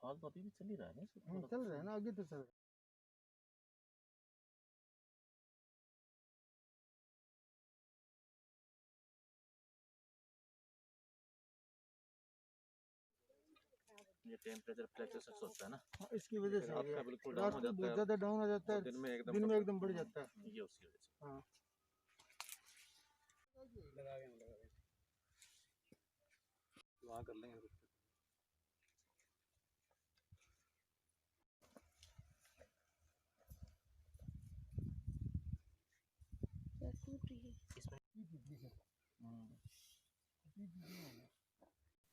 हाल तो अभी भी चल ही रहा है ना चल रहा है ना, आगे तो चल रहा है। ये टेम्परेचर फ्लक्चुएशन होता है ना, हाँ, इसकी वजह से रात है। का बिल्कुल डाउन रात हो को जाता बहुत है ज़्यादा डाउन हो जाता और है, दिन में एकदम बढ़ जाता है। ये उसकी वजह से। हाँ, वहाँ कर लेंगे।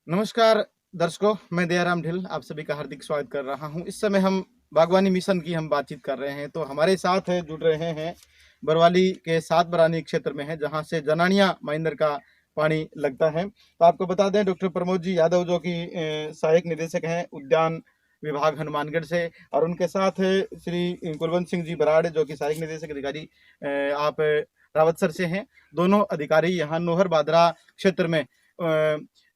नमस्कार दर्शकों, मैं दयाराम ढिल आप सभी का हार्दिक स्वागत कर रहा हूं। इस समय हम बागवानी मिशन की हम बातचीत कर रहे हैं, तो हमारे साथ जुड़ रहे हैं बरवाली के 7 बरानी क्षेत्र में है, जहां से जनानिया महेंद्र का पानी लगता है। तो आपको बता दें, डॉक्टर प्रमोद जी यादव जो कि सहायक निदेशक हैं उद्यान विभाग हनुमानगढ़ से, और उनके साथ श्री कुलवंत सिंह जी बराड़ जो कि सहायक निदेशक अधिकारी आप रावतसर से हैं। दोनों अधिकारी यहाँ नोहर बादरा क्षेत्र में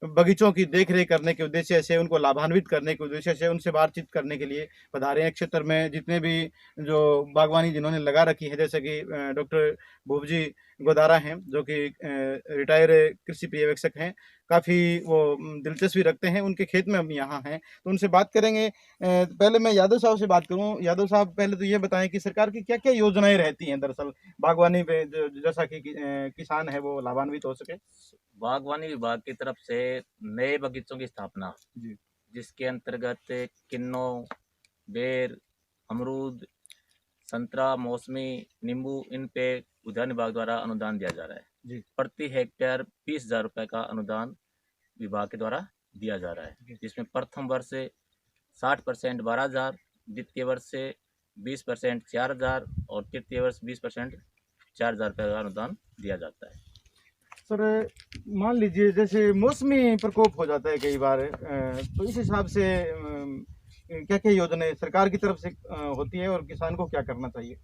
बगीचों की देखरेख करने के उद्देश्य से, उनको लाभान्वित करने के उद्देश्य से उनसे बातचीत करने के लिए पधारे हैं। क्षेत्र में जितने भी जो बागवानी जिन्होंने लगा रखी है, जैसे कि डॉक्टर भूपजी गोदारा हैं जो कि रिटायर कृषि पर्यवेक्षक हैं, काफ़ी वो दिलचस्पी रखते हैं। उनके खेत में हम यहाँ हैं, तो उनसे बात करेंगे। पहले मैं यादव साहब से बात करूँ। यादव साहब, पहले तो ये बताएं कि सरकार की क्या क्या योजनाएं रहती हैं दरअसल बागवानी पे, जैसा कि किसान है वो लाभान्वित हो सके। बागवानी विभाग की तरफ से नए बगीचों की स्थापना, जी, जिसके अंतर्गत किन्नौ, बेर, अमरूद, संतरा, मौसमी, नींबू, इन पे उद्यान विभाग द्वारा अनुदान दिया जा रहा है। जी, प्रति हेक्टेयर 20,000 रुपये का अनुदान विभाग के द्वारा दिया जा रहा है, जिसमें प्रथम वर्ष से 60% 12,000, द्वितीय वर्ष से 20% 4,000 और तृतीय वर्ष 20% 4,000 रुपये का अनुदान दिया जाता है। सर मान लीजिए जैसे मौसमी प्रकोप हो जाता है कई बार, तो इस हिसाब से क्या क्या योजनाएं सरकार की तरफ से होती है और किसान को क्या करना चाहिए।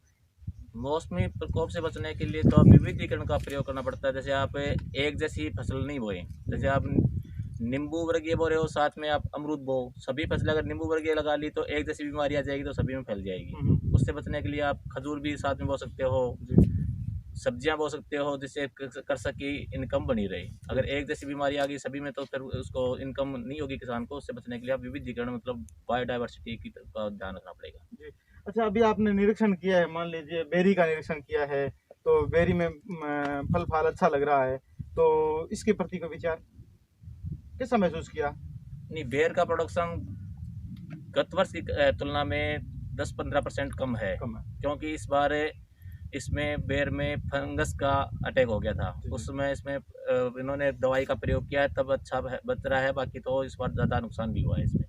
मौसमी प्रकोप से बचने के लिए तो आप विविधीकरण का प्रयोग करना पड़ता है। जैसे आप एक जैसी फसल नहीं बोए, जैसे आप नींबू वर्गीय बो रहे हो, साथ में आप अमरूद बो, सभी फसलें अगर नींबू वर्गीय लगा ली तो एक जैसी बीमारी आ जाएगी, तो सभी में फैल जाएगी। उससे बचने के लिए आप खजूर भी साथ में बो सकते हो, सब्जियां बो सकते हो, जिससे कर सकी इनकम बनी रहे। अगर एक जैसी बीमारी आ गई सभी में तो फिर उसको इनकम नहीं होगी किसान को। उससे बचने के लिए आप विविधीकरण मतलब बायोडाइवर्सिटी का ध्यान रखना पड़ेगा। जी, अच्छा, अभी आपने निरीक्षण किया है, मान लीजिए बेरी का निरीक्षण किया है, तो बेरी में फल फाल अच्छा लग रहा है, तो इसके प्रति कोई विचार कैसा महसूस किया। नहीं, बेर का प्रोडक्शन गत वर्ष की तुलना में 10-15% कम है, क्योंकि इस बार इसमें बेर में फंगस का अटैक हो गया था। उस समय इसमें इन्होंने दवाई का प्रयोग किया है, तब अच्छा बच रहा है। बाकी तो इस बार ज़्यादा नुकसान भी हुआ है इसमें।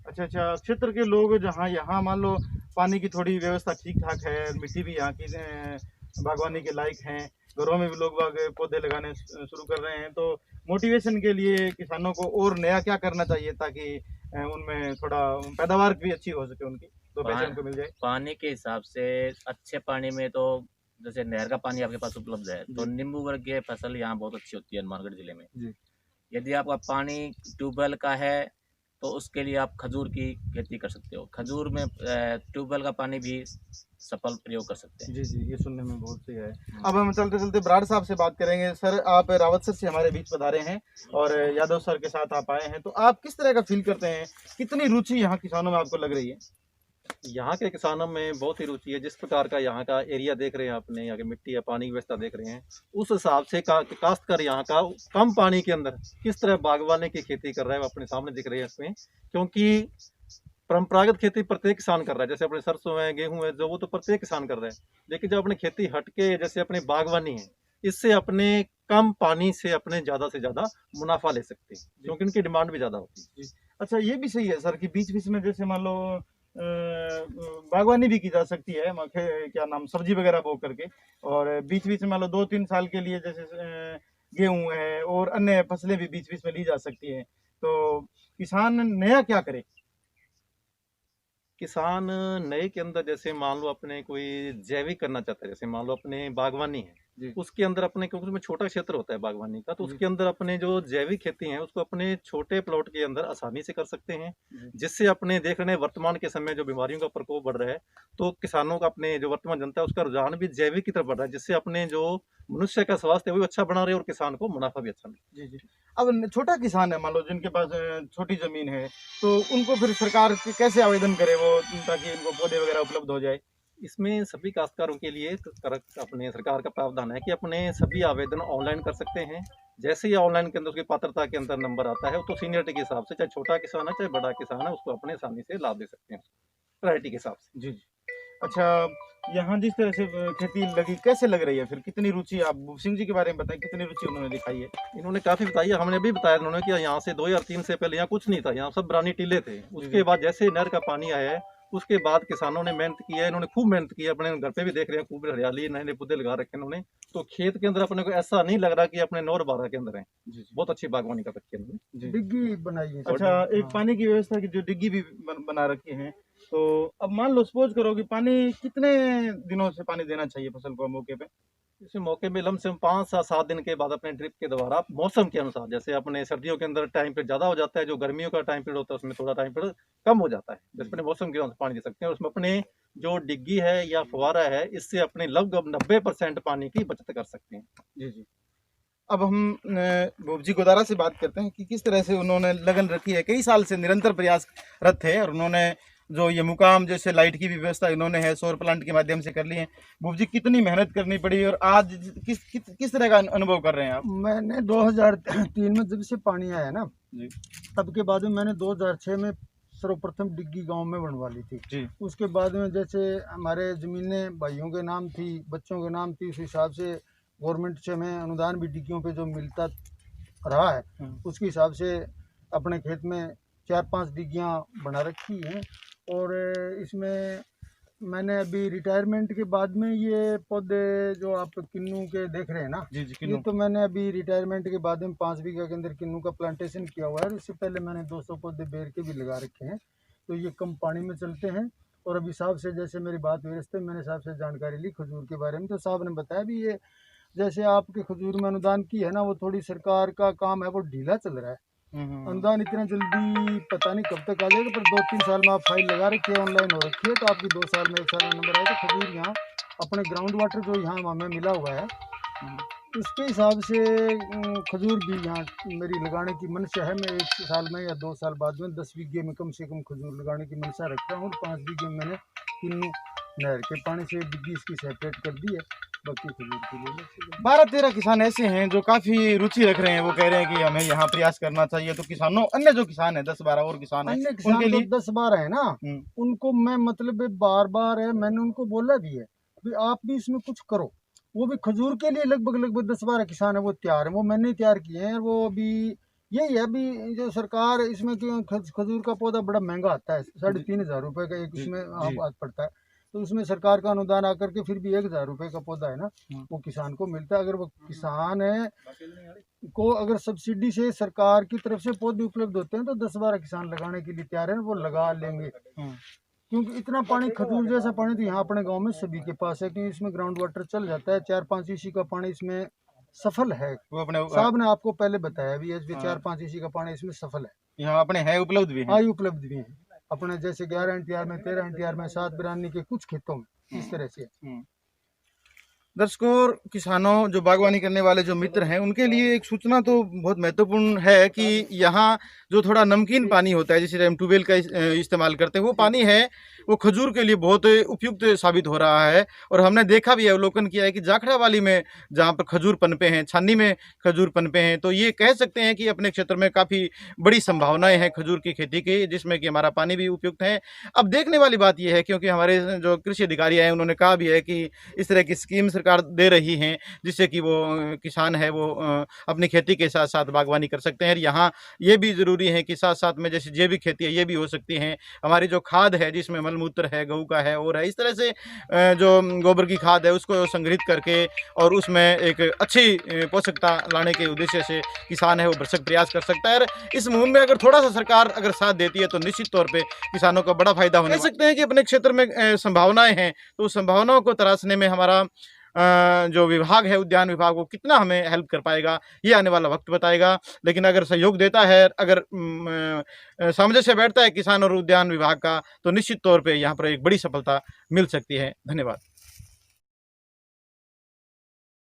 अच्छा अच्छा, क्षेत्र के लोग जहाँ यहाँ मान लो पानी की थोड़ी व्यवस्था ठीक ठाक है, मिट्टी भी यहाँ की बागवानी के लायक हैं, घरों में भी लोग बाग पौधे लगाने शुरू कर रहे हैं, तो मोटिवेशन के लिए किसानों को और नया क्या करना चाहिए ताकि उनमें थोड़ा पैदावार भी अच्छी हो सके, उनकी दो पैसे उनको मिल जाए। पानी के हिसाब से अच्छे पानी में तो जैसे नहर का पानी आपके पास उपलब्ध है, तो नींबू वर्गीय फसल यहाँ बहुत अच्छी होती है हनुमानगढ़ जिले में। यदि आपका पानी ट्यूबवेल का है तो उसके लिए आप खजूर की खेती कर सकते हो। खजूर में ट्यूबवेल का पानी भी सफल प्रयोग कर सकते हैं। जी जी, ये सुनने में बहुत सही है। अब हम चलते चलते बराड़ साहब से बात करेंगे। सर, आप रावतसर से हमारे बीच पधारे हैं और यादव सर के साथ आप आए हैं, तो आप किस तरह का फील करते हैं, कितनी रुचि यहाँ किसानों में आपको लग रही है। यहाँ के किसानों में बहुत ही रुचि है। जिस प्रकार का यहाँ का एरिया देख रहे हैं आपने, यहाँ की मिट्टी या पानी की व्यवस्था देख रहे हैं, उस हिसाब से काश्तकार यहाँ का कम पानी के अंदर किस तरह बागवानी की खेती कर रहा है वो अपने सामने दिख रहे हैं इसमें। क्योंकि परंपरागत खेती प्रत्येक किसान कर रहा है, जैसे अपने सरसों है, गेहूं है, जो वो तो प्रत्येक किसान कर रहा है। लेकिन जब अपनी खेती हटके जैसे अपनी बागवानी है, इससे अपने कम पानी से अपने ज़्यादा से ज़्यादा मुनाफा ले सकते हैं, क्योंकि इनकी डिमांड भी ज़्यादा होती है। अच्छा, ये भी सही है सर कि बीच बीच में जैसे मान लो बागवानी भी की जा सकती है, क्या नाम, सब्जी वगैरह बो करके, और बीच बीच में मान लो 2-3 साल के लिए जैसे गेहूं है और अन्य फसलें भी बीच बीच में ली जा सकती हैं, तो किसान नया क्या करे। किसान नए के अंदर जैसे मान लो अपने कोई जैविक करना चाहता है, जैसे मान लो अपने बागवानी है, जी। उसके अंदर अपने, क्योंकि उसमें छोटा क्षेत्र होता है बागवानी का, तो जी। उसके अंदर अपने जो जैविक खेती है उसको अपने छोटे प्लॉट के अंदर आसानी से कर सकते हैं, जी। जिससे अपने देख रहे हैं वर्तमान के समय जो बीमारियों का प्रकोप बढ़ रहा है, तो किसानों का, अपने जो वर्तमान जनता है उसका रुझान भी जैविक की तरफ बढ़ रहा है, जिससे अपने जो मनुष्य का स्वास्थ्य है वो भी अच्छा बना रहे और किसान को मुनाफा भी अच्छा मिले। जी, जी। अब छोटा किसान है, मान लो जिनके पास छोटी ज़मीन है, तो उनको फिर सरकार के कैसे आवेदन करे वो, ताकि इनको पौधे वगैरह उपलब्ध हो जाए? इसमें सभी काश्तकारों के लिए अपने सरकार का प्रावधान है कि अपने सभी आवेदन ऑनलाइन कर सकते हैं। जैसे ही ऑनलाइन के अंदर उसकी पात्रता के अंदर नंबर आता है, तो सीनियरिटी के हिसाब से, चाहे छोटा किसान है चाहे बड़ा किसान है, उसको अपने आसानी से लाभ दे सकते हैं, प्रायोरिटी के हिसाब से। जी, जी। अच्छा, यहाँ जिस तरह से खेती लगी, कैसे लग रही है फिर? कितनी रुचि, आप भूप सिंह जी के बारे में बताएँ, कितनी रुचि उन्होंने दिखाई है? इन्होंने काफ़ी बताई है, हमने भी बताया उन्होंने कि यहाँ से 2003 से पहले यहाँ कुछ नहीं था, यहाँ सब बरानी टीले थे। उसके बाद जैसे नहर का पानी आया है, उसके बाद किसानों ने मेहनत की है, इन्होंने खूब मेहनत की है, अपने घर पे भी देख रहे हैं खूब हरियाली, नए-नए पौधे लगा रखे हैं इन्होंने। तो खेत के अंदर अपने को ऐसा नहीं लग रहा कि अपने 9 और 12 के अंदर हैं। जी, जी। बहुत अच्छी बागवानी कर रखी है इन्होंने। जी। डिग्गी बनाई है। अच्छा, एक हाँ। पानी की व्यवस्था की जो डिग्गी भी बना रखी है, तो अब मान लो सपोज़ करो कि पानी कितने दिनों से पानी देना चाहिए फसल को मौके पे? इस मौके में लमसम 5 से 7 दिन के बाद अपने ड्रिप के द्वारा मौसम के अनुसार, जैसे अपने सर्दियों के अंदर टाइम पीरियड ज़्यादा हो जाता है, जो गर्मियों का टाइम पीरियड होता है उसमें थोड़ा टाइम पीरियड कम हो जाता है, जिसमें अपने मौसम के अनुसार पानी दे सकते हैं। और उसमें अपने जो डिग्गी है या फुहारा है, इससे अपने लगभग 90% पानी की बचत कर सकते हैं। जी, जी। अब हम भूप जी गोदारा से बात करते हैं कि किस तरह से उन्होंने लगन रखी है, कई साल से निरंतर प्रयासरत थे, और उन्होंने जो ये मुकाम, जैसे लाइट की भी व्यवस्था इन्होंने है सौर प्लांट के माध्यम से कर ली है। भूप जी, कितनी मेहनत करनी पड़ी और आज किस तरह का अनुभव कर रहे हैं आप? मैंने 2003 में जब से पानी आया ना, जी। तब के बाद में मैंने 2006 में सर्वप्रथम डिग्गी गांव में बनवा ली थी। जी। उसके बाद में जैसे हमारे ज़मीनें भाइयों के नाम थी, बच्चों के नाम थी, उस हिसाब से गवर्नमेंट से हमें अनुदान भी डिग्गियों पे जो मिलता रहा है, उसके हिसाब से अपने खेत में 4-5 डिग्गियाँ बना रखी हैं। और इसमें मैंने अभी रिटायरमेंट के बाद में ये पौधे जो आप किन्नू के देख रहे हैं ना, जी, जी, ये किन्नू। तो मैंने अभी रिटायरमेंट के बाद में 5 बीघा के अंदर किन्नू का प्लांटेशन किया हुआ है। और इससे पहले मैंने 200 पौधे बेर के भी लगा रखे हैं, तो ये कम पानी में चलते हैं। और अभी साहब से जैसे मेरी बात हुई रस्ते में, मैंने साहब से जानकारी ली खजूर के बारे में, तो साहब ने बताया भी ये जैसे आपके खजूर में अनुदान की है ना, वो थोड़ी सरकार का काम है वो ढीला चल रहा है। अनुदान इतना जल्दी पता नहीं कब तक आ जाएगा, पर 2-3 साल में आप फाइल लगा रखी है, ऑनलाइन हो रखी है, तो आपकी 2 साल में 1 साल में नंबर आएगा। खजूर यहाँ अपने ग्राउंड वाटर जो यहाँ हमें मिला हुआ है, उसके हिसाब से खजूर भी यहाँ मेरी लगाने की मंशा है। मैं 1 साल में या 2 साल बाद में 10 बीघे में कम से कम खजूर लगाने की मंशा रखता हूँ। 5 बीघे में मैंने किन्नू नहर के पानी से डिग्गी इसकी सेपरेट कर दी है, बाकी खजूर के लिए 12-13 किसान ऐसे हैं जो काफी रुचि रख रहे हैं, वो कह रहे हैं कि हमें यहाँ प्रयास करना चाहिए। तो किसानों, अन्य जो किसान है 10-12 और किसान है, अन्य किसान उनके तो लिए 10-12 है ना, उनको मैं मतलब बार-बार है, मैंने उनको बोला भी है कि आप भी इसमें कुछ करो। वो भी खजूर के लिए लगभग 10-12 किसान है वो तैयार है, वो मैंने ही तैयार किए हैं। वो अभी यही है, अभी जो सरकार इसमें खजूर का पौधा बड़ा महंगा आता है, 3,500 रुपये का एक इसमें हाथ पड़ता है, तो उसमें सरकार का अनुदान आकर के फिर भी 1,000 रुपये का पौधा है ना, वो किसान को मिलता है। अगर वो किसान है को अगर सब्सिडी से सरकार की तरफ से पौधे उपलब्ध होते हैं, तो 10-12 किसान लगाने के लिए तैयार है, वो लगा लेंगे। क्योंकि इतना पानी, खजूर जैसा पानी तो यहाँ अपने गांव में सभी के पास है, क्योंकि इसमें ग्राउंड वाटर चल जाता है। 4-5 ईसी का पानी इसमें सफल है, वो अपने साहब ने आपको पहले बताया भी, 4-5 ईसी का पानी इसमें सफल है। यहाँ अपने है, उपलब्ध भी है। हाँ, उपलब्ध भी है अपने, जैसे 11 एनटीआर में, 13 एनटीआर में, 7 बिरानी के कुछ खेतों में इस तरह से। दर्शकों और किसानों, जो बागवानी करने वाले जो मित्र हैं, उनके लिए एक सूचना तो बहुत महत्वपूर्ण है कि यहाँ जो थोड़ा नमकीन पानी होता है, जिसे हम ट्यूबवेल का इस्तेमाल करते हैं, वो पानी है, वो खजूर के लिए बहुत उपयुक्त साबित हो रहा है। और हमने देखा भी है, अवलोकन किया है कि जाखड़ा वाली में जहाँ पर खजूर पनपे हैं, छानी में खजूर पनपे हैं, तो ये कह सकते हैं कि अपने क्षेत्र में काफ़ी बड़ी संभावनाएं हैं खजूर की खेती की, जिसमें कि हमारा पानी भी उपयुक्त है। अब देखने वाली बात यह है, क्योंकि हमारे जो कृषि अधिकारी हैं उन्होंने कहा भी है कि इस तरह की स्कीम सरकार दे रही हैं, जिससे कि वो किसान है वो अपनी खेती के साथ साथ बागवानी कर सकते हैं। यहाँ ये भी ज़रूरी है कि साथ साथ में जैसे जैविक खेती है, ये भी हो सकती है। हमारी जो खाद है, जिसमें मलमूत्र है, गऊ का है और है, इस तरह से जो गोबर की खाद है उसको संग्रहित करके और उसमें एक अच्छी पोषकता लाने के उद्देश्य से किसान है वो भरसक प्रयास कर सकता है। और इस मुहिम में अगर थोड़ा सा सरकार अगर साथ देती है, तो निश्चित तौर पर किसानों का बड़ा फायदा होने। कह सकते हैं कि अपने क्षेत्र में संभावनाएं हैं, तो उस संभावनाओं को तराशने में हमारा जो विभाग है, उद्यान विभाग, वो कितना हमें हेल्प कर पाएगा, ये आने वाला वक्त बताएगा। लेकिन अगर सहयोग देता है, अगर सामंजस्य बैठता है किसान और उद्यान विभाग का, तो निश्चित तौर पे यहाँ पर एक बड़ी सफलता मिल सकती है। धन्यवाद।